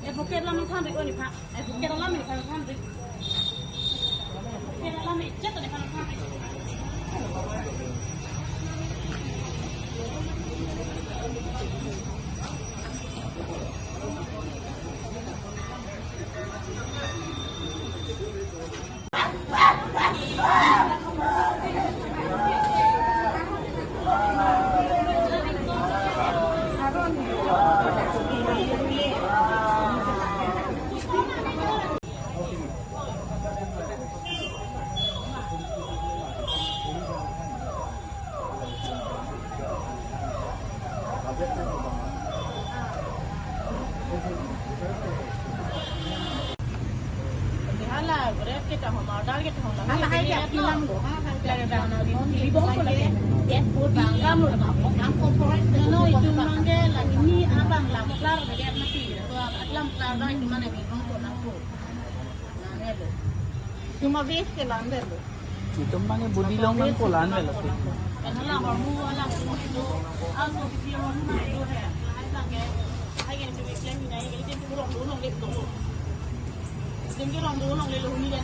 advocate lam than ri oni pha advocate lam ni than ri advocate lam ni jet ni than ri Hala, berat kita homa, dah kita homa. Hala, hai dia hilang loh. Hala, dah nak di bawah tu lagi. Dia putang kamu, kamu korek. No, itu mangga lagi ni abang lah. Kelar dia mati. Tu alam kelar dah itu mana di bawah tu nak tu. Nah, ni cuma base ke lantai tu. Itu mana body longan ko lantai lah. Hala, hormu, hala, hormu itu. Asal dia hormu itu है. Hai lagi, hai yang tu iklan ni, hai yang tu kurang dulu lagi tu. Jadi orang dulu orang lelaki ni dah.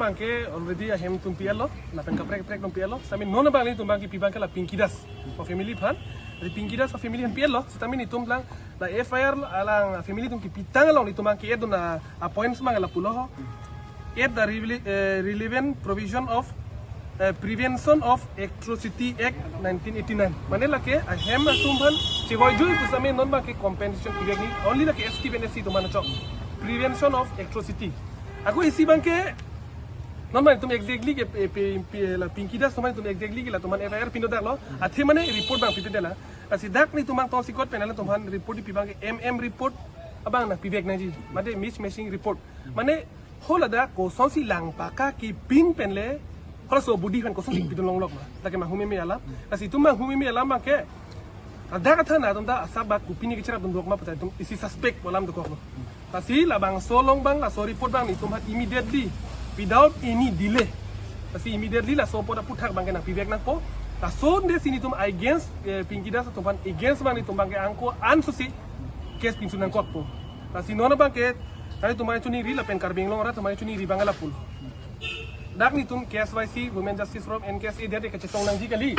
Bangke already ahem tumpialo, la penka prek tumpialo. Sami nona bangli tumbangki pibangke la pinkidas for family pan. Di pinkidas for family pialo. Sami ni tumblang la FIR alang family tumki pitang along ni tumbangki edo na appointments mangala puloho. Ed the relevant provision of Prevention of Atrocity Act 1989. Manila ke ahem tumban ciboy jui tu sami non bangke compensation pibagi only la ke ST benefit tumana chok. Prevention of atrocity. Aku isi bangke Normal तुम exactly के la pinkidas तुम exactly के la तुम FIR पिनो dak lo आथे माने report bang pipi dela asi dak ni तुम तो sikot penala तुम report di pibang MM report abang na pibek na ji mate mismatching report mane hola da ko sonsi lang paka ki ping penle hola so budi kan ko sonsi pidon long lok ma take ma humi me ala asi तुम humi me ala ma ke ada kata na तुम da asabak kupini ke cara bendok ma pata तुम isi suspect bolam do ko asi la bang solong bang la so report bang ni तुम immediately without any delay. Kasi immediately la so po na puthak bangke na pibek na po. La so de sini tum against pinkidas to ban against man tum bangke angko ansusi case pinsunan ko po. Kasi nona bangke tadi tum mai chuni ri la pen karbing long ra tum mai chuni ri bangala pul. Dak ni tum KSYC Women Justice Forum NKSA dia de kacetong nang ji kali.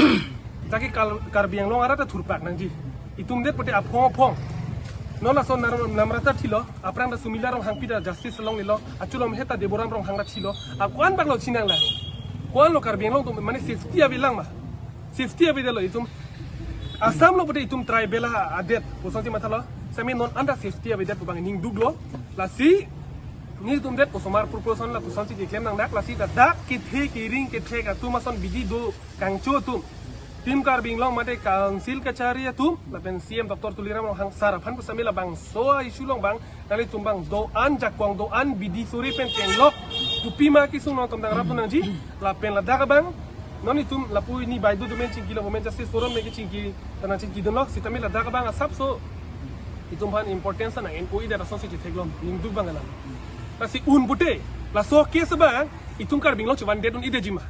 Taki karbing long ra ta thurpak nang ji. Itum de pote apong Nona son namrata thilo aprang da sumila rong hangpida justice long lilo achulom heta deboram rong hangrat thilo akuan baglo chinang la kuan lo karbeng long tum mane safety abilang ma safety abidelo itum asam lo pode itum try bela adet posonti matalo sami non anda safety abidet bang ning duglo la si ni tum det posomar proportion la posonti diklem nang dak la si da dak kit he kiring kit he ka tumason bidi do kangcho tum Tim karbing long mate council kacari tu, lapen CM Dr. Tuliram long hang sarapan pusamila bang soa isu long bang, nali tumbang doan jakwang doan bidi suri penteng lok, tupima kisung nong tentang rapun nangji, lapen ladaka bang, noni tum lapu ini baidu tu mencing kilo Women Justice Forum meki cingki tanang cingki donlok, sitamila ladaka bang asap so, itu ban importance na NOI dari asosiasi teglom, ningdu bang alam. Kasi un bute, la so kes bang, itung karbing long cuman dedun ide jima.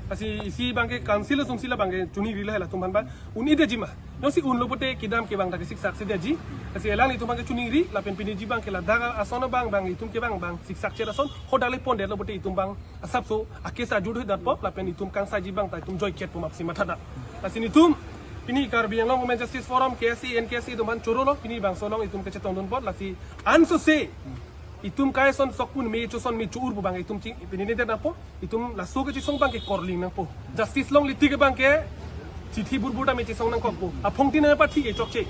Asi isi bangke council sung sila bangke cuni rila hela tumban ba uni de jima no si un lobote kidam ke bang tak sik sak se de ji asi elang itu bangke cuni ri la pen pini ji bang ke la daga asona bang itum ke bang sik sak chera son hodale pon de lobote itum bang asap so akesa judu dat pop la pen itum kang sa ji bang ta itum joy ket pumap si mathada asi ni tum pini kar biang long women justice forum KSC NKC tumban chorolo pini bang solong itum ke chetong don pot la si anso se itum kaya son sokpun me cho son me chuur bu bang itum ching pinine de na po itum la so ke chi song bang ke korling na po justice long liti ke bang ke chithi burbuta me chi song nang ko po a phongti na pa thi ke chok che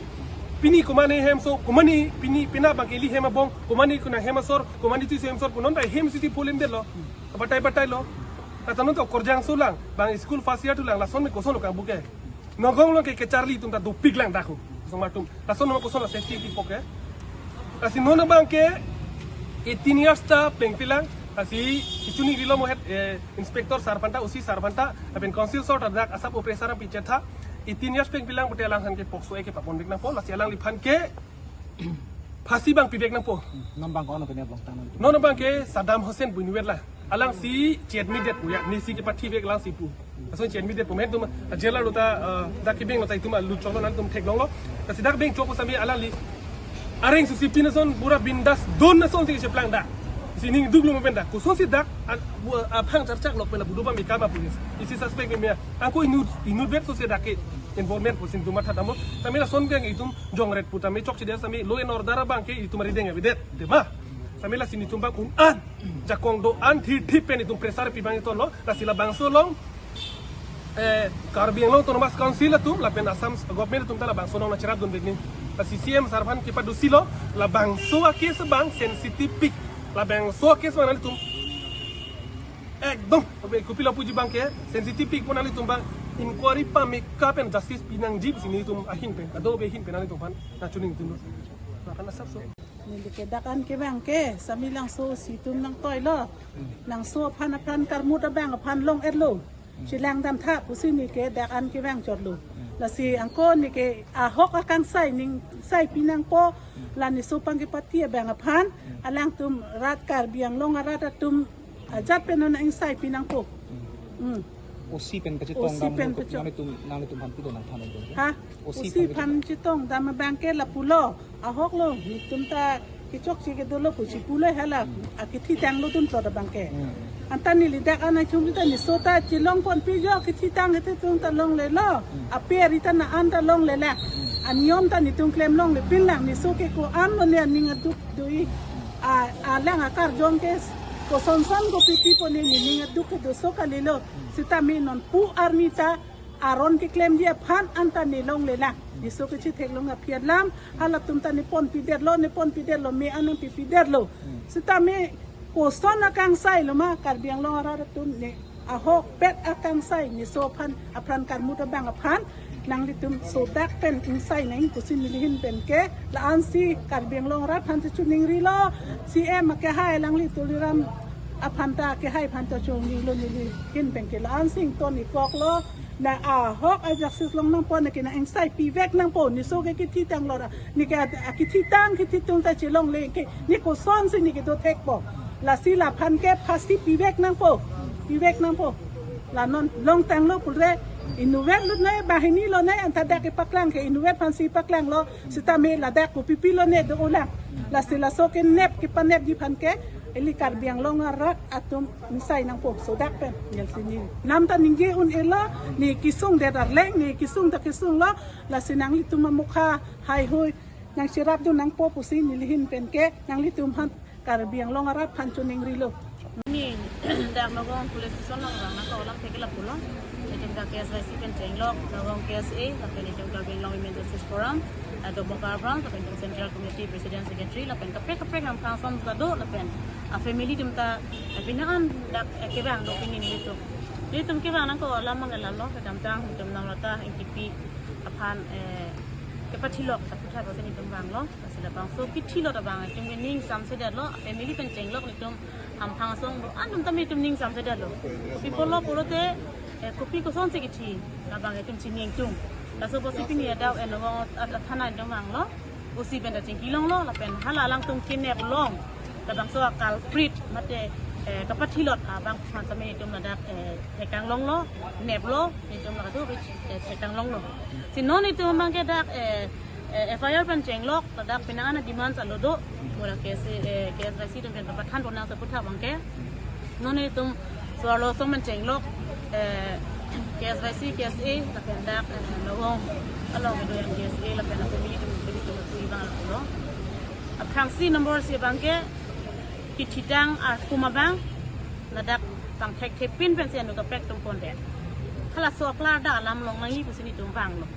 pini kumane hem so kumani pini pina bang ke li hem bong kumani kuna hem sor kumani ti hem sor kunon dai hem city polim de lo batai lo ta tanon to korjang so lang bang school fasia tu lang la son me ko son lo kang buke nogong lo ke charlie tum ta do pig lang dakhu song matum la son no ko son la safety ki poke asi no na bang ke 18 years ta pengpilang asi ituni rilo mohet inspektor sarpanta usi sarpanta apen council sort adak asap opresara pichetha 18 years pengpilang bote alang han ke pokso ke papon bek na po lasi alang liphan ke phasi bang pibek na po nambang ko ano penya bang tangan no bang ke Saddam Hussein bunuwet la alang si chet midet puya ni si ke pathi bek lang si pu aso chet midet pumet tum jela lota dakibeng lota ituma lu cholo nan tum thek long lo kasi dak beng choko sami alang li areng susi pinason bura bindas don nason si seplang dak sini duglu mo penda kuson si dak apang charchak lok pela buduba mi kama pulis isi suspect mi aku inu bet so si dak involvement pusin tuma tatamo tamila son geng itum jongret putami chok chide sami lo en order bang ke itum rideng evidet dema samila sini tumba kun an jakong do an thi pen itum pressure pi bang itolo la sila bang solong karbiang lo tonomas council tu la pen asam government tum tala bang solong na cerap don begni CCM sarvan kita dusilo labang so ake sebang sensitif labang so ake sebang nali tum ekdom obe kupila puji bang ke sensitif pun nali tum bang inquiry pa make and justice pinang jib sini tum ahin pen ado be hin pen nali tum pan na chuning tum akan asap so Nili ke dakan ke bang ke samilang so situm nang toy lo nang so pan karmuda bang pan long edlo silang dam tha pusini ke dakan ke bang chotlo la si angko ni ke ahok akan sai ning sai pinang po la ni so pang ke pati bang aphan alang tum rat kar biang long rat tum ajat penon ing sai pinang po osi pen kacitong dam nang tum han pido nang thanon do ha osi pan chitong dam bang ke la pulo ahok lo ni tum ta ki chok chi ke dolo ku chi pulo hala akithi tang lo tum to da bang ke antani lidak ana chung ta ni sota chilong pon pi yo ki chitang te tung ta long le lo aper ita na anda long le la anyom ta ni tung klem long le pin lang ni so ke ko am lo ne ni ngaduk dui a lang akar jong ke ko son ko pi po ni ngaduk do so ka le lo sita mi non pu armita aron ki klem dia phan anta ni long le la ni so ke chi thek long a phiat lam hala tum ta ni pon pi der lo me anang pi der lo sita mi ko son akang sai loma kar biang long ara tum ne ahok pet akang sai ni so phan apran kar muta bang aphan nang litum so dak pen ing sai nang ko sin lihin pen ke la an si kar biang long ara phan chu ning ri lo si em ke hai lang li tuliram aphan ta ke hai phan ta chong ni lo ni hin pen ke la an sing ton ni kok lo na ahok a justice long nang pon ke na ing sai pi vek nang po ni so ke ti tang lo ra ni ke ki ti tang ki ti tung ta chi long le ke ni ko son si ni ke do tek po la sila pan ke pasti pivek nang po la non long tang lo pulre inuvet lut ne bahini lo ne antada ke paklang ke inuvet pan si paklang lo sita me la dak ko pipilo ne do ola la sila so ke nep ke panep di pan ke eli kar biang long rak atum insai nang po so dak pen yel sini nam ta ningge un ela ni kisung de dar leng ni kisung ta kisung lo la sinang litum mukha hai hoi nang sirap do nang po pusi ni lihin pen ke nang litum han kar biang long arap panchuning rilo ni dak nogong pulis son lang na ko lang tegela pulo etem ka kes resi pen tenglok nogong kes e la pen etem ka biang long women justice forum do bokar brand la pen central committee president secretary la pen kapre nam kansom da do la pen a family dum ta pinaan dak ke bang do pinin itu tum ke bang ko lamang la lo ka dam tang dum nam lata intipi aphan ke pathilok ta putha ko seni tum bang lo sila bang so kithilo ta bang tum ning sam se dat lo family pen tenglok ni tum am phang song do anum tam tum ning sam se dat lo pi polo polote kopi ko son se kithi la bang tum chining tum la so bo sipi ni daw en lo thana dum bang lo usi pen da ting kilong lo la pen hala lang tum kinep long ta bang so kal prit mate กับปัที่รถบางพันสมัยจมระดับไทยกลางลงโลเนบโลในจมระดับไทยกลางลงโลสิโนในตัวมันก็ดักFIR เป็นเจงโลกระดับเป็นอันดีมันสัลโดมูลค่าเคสไรซีเป็นประธานตัวนักสกุลทบังเกโนในตัวส่วนเราสมันเจงโลกเคสไรซีเคสเอแล้วเป็นดักเราลงเราไปดูอย่างเคสเอแล้วเป็นตัวมีเป็นตัวตุยบางโลครั้งซีนัมเบอร์สี่บังเกกิจดังคุมาบังระดับต่างเทคเทปินเป็นเสียนุกับเป็กตรงคนเด็ดถ้าเราสอบลาด่าลำลงนั่งนี่ผู้สนิทตรงฟังหรอก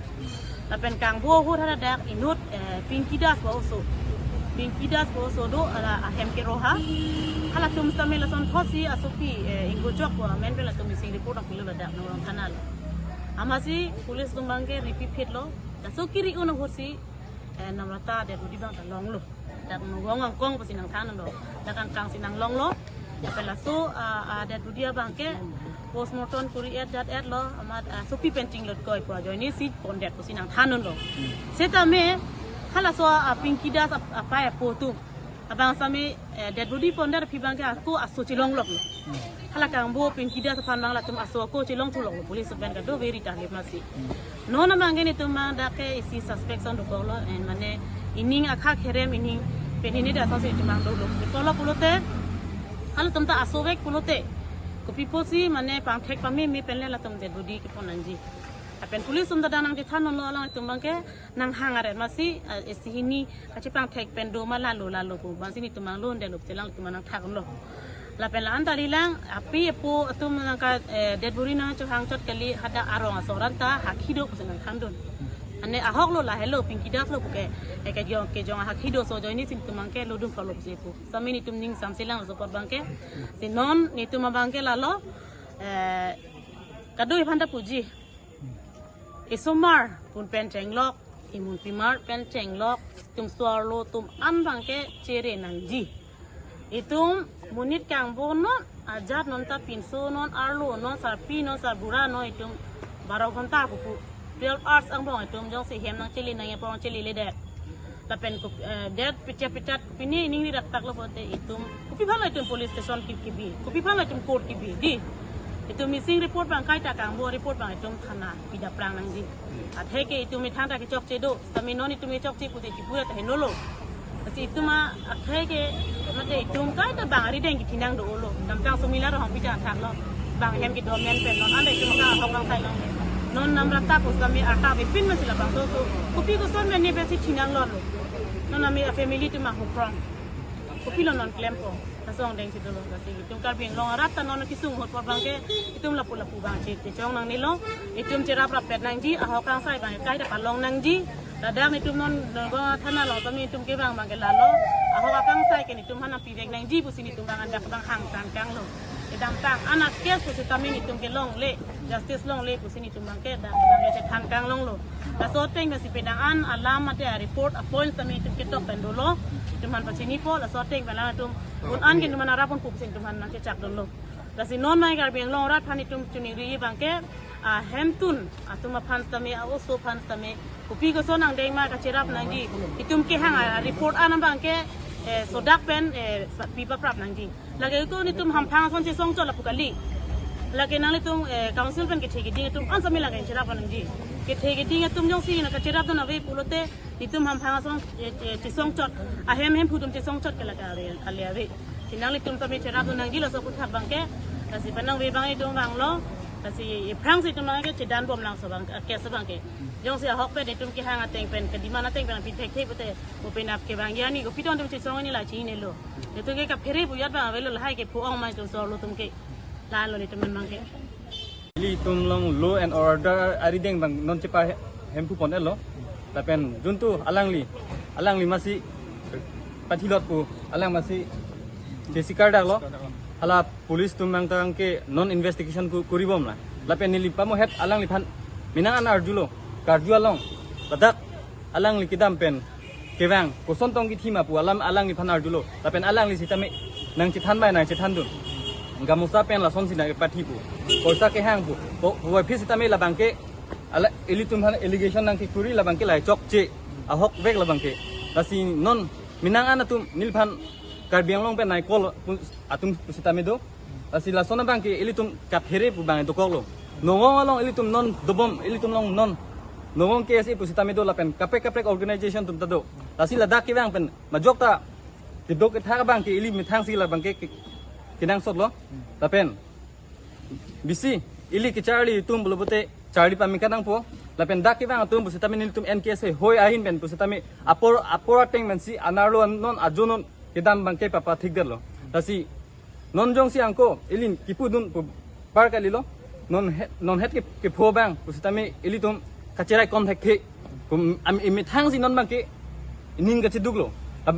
แต่เป็นกลางบัวหูท่าดักอินุตปิงกิดัสบัวโซปิงกิดัสบัวโซดูอะไรเฮมเกโรฮาถ้าเราทุ่มสมัยละส่วนทอสีอสุพีอิงโกจอกว่าแม่นเป็นละทุ่มสิ่งรีพอร์ตของพิลระดับน้องท่านั่นอามาสิpolice ตรงบังเกรีพิพิธโลแต่สุกิริอุนหัวสีนำรัตตาเด็ดดูดีบ้างแต่ลองโลแต่น้องงกงภาษีนังท่านั่นโลแต่กลางสินังลองโลเป็นละสู้เด็ดดูดีบ้างเกpostmortem kurier dat et lo amat supi penting lot koi po joini si pondet po sinang thanon lo seta me khala so pinkida apa ya potu abang sami dead body pondet phibang ka ko aso chilong lok khala kang bo pinkida sa phanang la tum aso ko chilong thulong lo police ben ka do very ta le masi no na mangi ni tum da ke isi suspicion do lo and mane ining akha kherem ining penini da so se timang do lo ko lo pulote khala tum ta aso vek pulote kopi posi mana pangthek pami mi penle la tum dead body ki ponanji apen police sum da nang di thanon lo lang tum bangke nang hangare masi esihini kachi pangthek pen do ma la lo ko bansi ni tum lo nde lo chelang tum nang thak lo la pen la antali lang api po tum nang ka dead body na chu hang chot kali hada arong asoran ta hakhido ko nang khandon ane ahok lo la hello pinkidak lo ke ke jong hakhido so joini sin tum bangke lo dum follow se po sami ni tum ning sam silang so bangke sinon ni tum bangke la lo kadoi phanda puji isomar pun pen chenglok imun pimar pen chenglok tum swalo tum an bangke chere nangji itum munit kang bonon ajat non ta pinso non arlo non sarpi non sarbura non itum 12 घंटा ku 12 hours ang bong itum jong si hem nang chili nang pong chili le det la pen ku det pichat pini ning ni tak lo bote itum ku pi bhala itum police station ki bi ku pi bhala itum court ki bi di itum missing report bang kai ta kang bo report bang itum thana pida prang nang di athe ke itum mi thang ta ki chok che do tami non itum mi chok che pu te ki pura ta he no lo asi itum ma athe ke mate itum kai ta bang ari deng ki thinang do lo dam tang sumila ro hong pi ta thak lo bang hem ki do men pen non ande itum ka hong bang sai lo non namrata ko kami arta be pin ma sila bang so kupi ko son men ne be si thinang lo non ami a family tu ma ho prong kupi lo non claim ko asong deng si do lo kasi itum kar bing long rat ta non ki sung hot por bang ke itum la pu bang che chong nang ni lo itum chera prap pet nang ji a ho kang sai bang kai ta pa long nang ji dadang itum non go thana lo kami itum ke bang ke la lo a ho kang sai ke itum hana pi vek nang ji pu sin itum bang andak bang hang kang lo idam tang anak kes pu si kami itum ke long le justice long le pu sin itum bang ke da bang che thang kang long lo la so teng si pedang an alam ate report appoint kami itum ke tok pen do lo itum han pa sini po la so teng bala itum un an ke man arapon pu sin itum han nang che chak do lo la si non mai gar beng long rat phan itum chuni ri bang ke hemtun atuma phan tame a oso phan tame kupi ko so nang deng ma ka cherap nang di itum ke hang report an bang ke sodak pen pipa prap nang di lage ko ni tum ham phang son che song chol la pukali lage nang tum council pen ke thegi ding tum an sami lage cherap nang di ke thegi ding tum jong si na ka cherap na ve pulote ni tum ham phang song che song chot a hem phutum che song chot ke la ka ale ave tinang tum tame cherap nang di la so put bang ke la si panang ve bang tum bang lo kasi prang si tum nang ke chedan bom lang so bang ke so bang ke jong si hok pe de tum ki hang ateng pen ke di mana teng pen pi thek thek pute mo pe nap ke bang yani ko piton tum che song ni la chi ne lo de tu ke ka phere bu yat bang ve lo hai ke phu ong mai tum so lo tum ke la lo ni tum mang ke li tum long law and order ari deng bang non chepa hem pu pon lo ta pen juntu alang li masi pathilot pu alang masi desikar dak lo hala police tum mang tang ke non investigation ku kuribom la la pen ni pamo het alang li phan minang an arjulo karju along badak alang li kidam pen kewang koson tong ki thima pu alang li phan arjulo la pen alang li sitame nang chithan bai nang chithan dun gamusa pen la son sina pathi pu koisa ke hang pu bo phis sitame la bangke ala elitum han allegation nang ki kuri la bangke lai chok che ahok vek la bangke lasi non minang an tum nilphan Karbi Anglong pen nai kol atum pusitami do asi la sona bang ki ilitum kaphere pu bang do kolo nongong along ilitum non dobom ilitum long non nongong ke asi pusitami do la pen kapek organization tum tado asi la dak ki bang pen majok ta tidok tha bang ki ili mithang si la bang ke kinang sot lo la pen bisi ili ki charli tum bulubute charli pamikanang po lapen dak ki bang tum pusitami nilitum NKS hoi ahin pen pusitami apor teng men si anarlo non ajunon kidam bang ke papa thik derlo tasi non jong si angko ilin kipudun par kalilo non het ke pho bang pusitami ilitum kacerai kontak ke am imithang si non bang ke inin ga chiduglo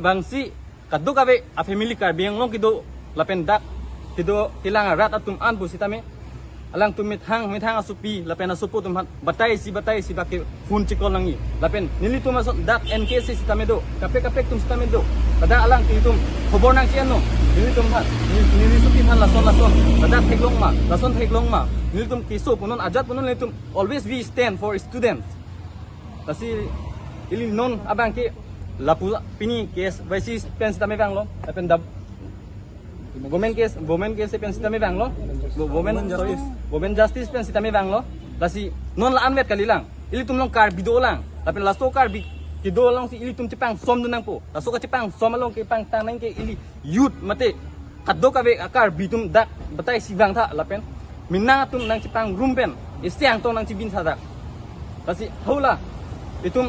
bang si kaduk ave a family car biang long kido lapen dak kido tilanga rat atum an pusitami alang tu mithang asupi lapen asupu tum batai si bake fun cikol langi lapen nili tu masuk dak NKC si tamedo kapek tum tamedo pada alang ti tum khobor nang sian no nili tum hat nili supi han lason pada lason theklong ma nili tum kiso punon ajat punon nili tum always we stand for students tasi ili non abang ke lapu pini kes vice pen tame bang lo lapen dab women case pen sitami bang lo women justice pen sitami bang lo lasi non la anwet kalilang ili tum long kar bido lang tapi lasto kar bi kido long si ili tum cipang som dunang po lasto ka cipang som long ke pang tanang ke ili youth mate kaddo ka be akar bitum dak batai si bang tha lapen minang tum nang cipang room pen istiang tong nang cibin sadak lasi haula itum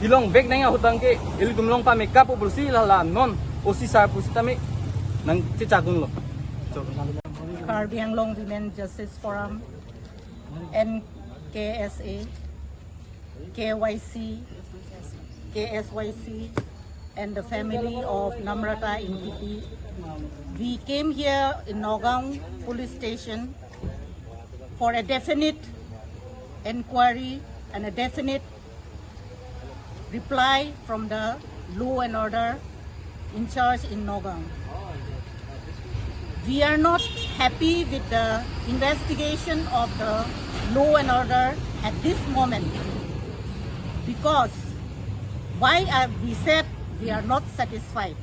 ilong beg nang hutang ke ili tum long pa makeup bursi la non osi sar pusitami nang cicagung lo. Karbi Anglong Women Justice Forum, NKSA, KYC, KSYC, and the family of Namrata in PP. We came here in Nagaon Police Station for a definite inquiry and a definite reply from the law and order in charge in Nagaon. We are not happy with the investigation of the law and order at this moment because we said we are not satisfied.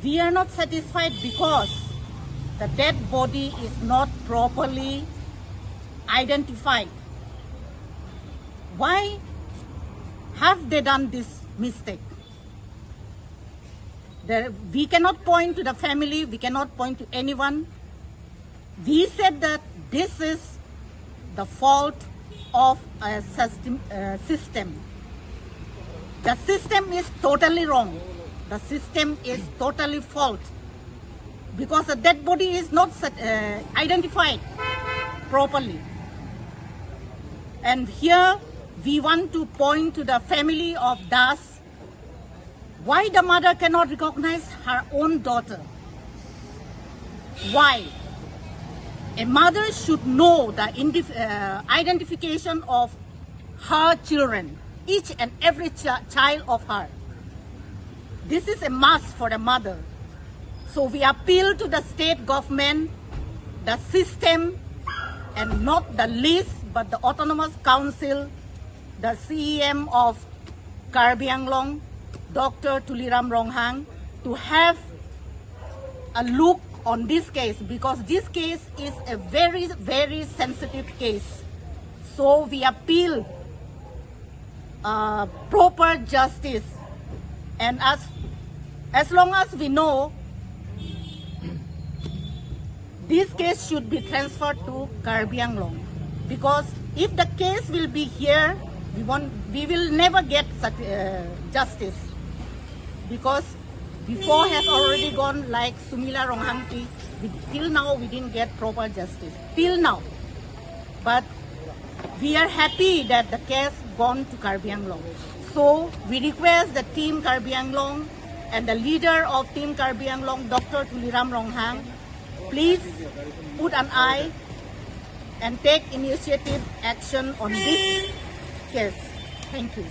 We are not satisfied because the dead body is not properly identified. Why have they done this mistake? We cannot point to the family, we cannot point to anyone. We said that this is the fault of a system. The system is totally wrong. The system is totally fault because the dead body is not identified properly. And here we want to point to the family of Das. Why the mother cannot recognize her own daughter? Why? A mother should know the identification of her children, each and every child of her. This is a must for a mother. So we appeal to the state government, the system, and not the least, but the Autonomous Council, the CEM of Karbi Anglong, Dr. Tuliram Ronghang, to have a look on this case because this case is a very, very sensitive case. So we appeal proper justice, and as long as we know this case should be transferred to Karbi Anglong because if the case will be here, we will never get justice. Because before has already gone like Sumila Ronghangti, till now we didn't get proper justice, till now. But we are happy that the case gone to Karbi Anglong. So we request the team Karbi Anglong and the leader of team Karbi Anglong, Dr. Tuliram Ronghang, please put an eye and take initiative action on this case. Thank you.